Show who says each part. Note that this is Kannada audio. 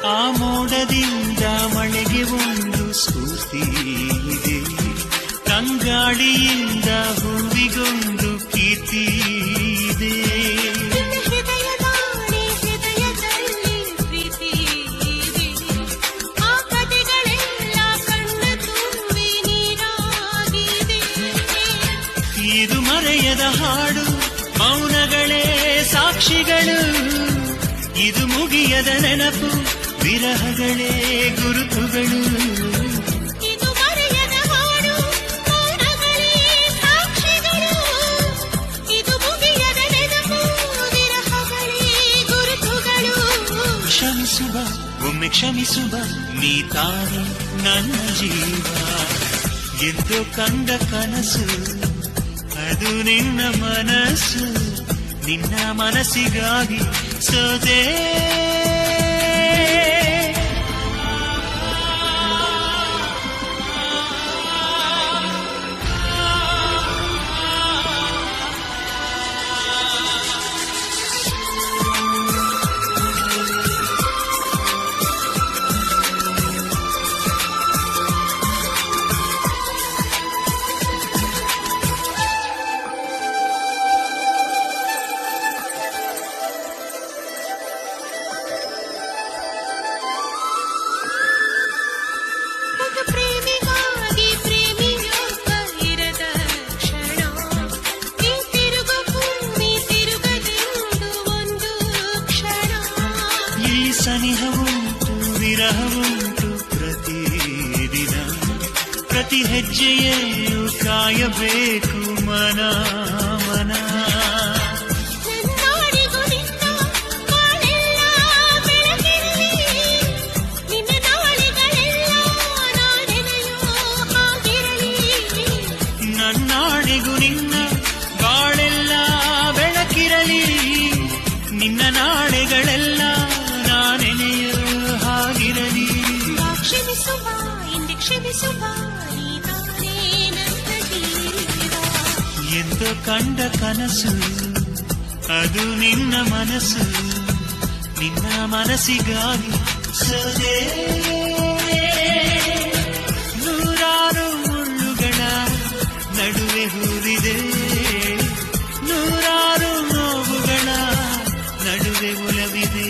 Speaker 1: ಆ ಮೋಡದಿಂದ ಮಳೆಗೆ ಒಂದು ಸ್ಫೂರ್ತಿ ಇದೆ, ತಂಗಾಳಿಯಿಂದ ಹೂವಿಗೊಂದು ಕೀರ್ತಿ ಇದೆ. ಇದು ಮರೆಯದ ಹಾಡು, ಮೌನಗಳೇ ಸಾಕ್ಷಿಗಳು. ಇದು ಮುಗಿಯದ ನೆನಪು, ವಿರಹಗಳೇ ಗುರುತುಗಳು.
Speaker 2: ಇದು ಮರೆಯದ ಹಾಡು, ಮೌನಗಳೇ ಸಾಕ್ಷಿಗಳು. ಇದು ಮುಗಿಯದ ನೆನಪು, ವಿರಹಗಳೇ ಗುರುತುಗಳು.
Speaker 1: ಕ್ಷಮಿಸುವ, ಒಮ್ಮೆ ಕ್ಷಮಿಸುವ, ನೀ ತಾನೆ ನನ್ನ ಜೀವ. ಎಂದು ಕಂಡ ಕನಸು ಅದು ನಿನ್ನ ಮನಸ್ಸು, ನಿನ್ನ ಮನಸ್ಸಿಗಾಗಿ ಸೋದೆ. ಸನಿಹವುಂಟು, ವಿರಹವುಂಟು ಪ್ರತಿದಿನ. ಪ್ರತಿ ಹೆಜ್ಜೆಯೂ ಕಾಯಬೇಕು ಮನ ಮನ.
Speaker 2: ನನ್ನಾಡಿಗೂ ನಿನ್ನ ಬಾಳೆಲ್ಲ ಬೆಳಕಿರಲಿ, ನಿನ್ನ ನಾಳೆಗಳೆಲ್ಲ ನಾಳೆನೆಯೋ ಹಾಗಿರಲಿ.
Speaker 1: ನನ್ನಾಡಿಗೂ ನಿನ್ನ ಬಾಳೆಲ್ಲ ಬೆಳಕಿರಲಿ, ನಿನ್ನ ನಾಳೆಗಳೆಲ್ಲ ಹಾಗಿರಲಿ.
Speaker 2: ಕ್ಷಮಿಸುವ, ಇಂದು ಕ್ಷಮಿಸುವ, ನೀನೇ ನನ್ನ ಜೀವ.
Speaker 1: ಎಂದು ಕಂಡ ಕನಸು ಅದು ನಿನ್ನ ಮನಸ್ಸು, ನಿನ್ನ ಮನಸ್ಸಿಗಾಗಿ ಸೋದೆ. ನೂರಾರು ಮುಳ್ಳುಗಳ ನಡುವೆ ಹೂವಿದೆ, ನೂರಾರು ನೋವುಗಳ ನಡುವೆ ಒಲವಿದೆ.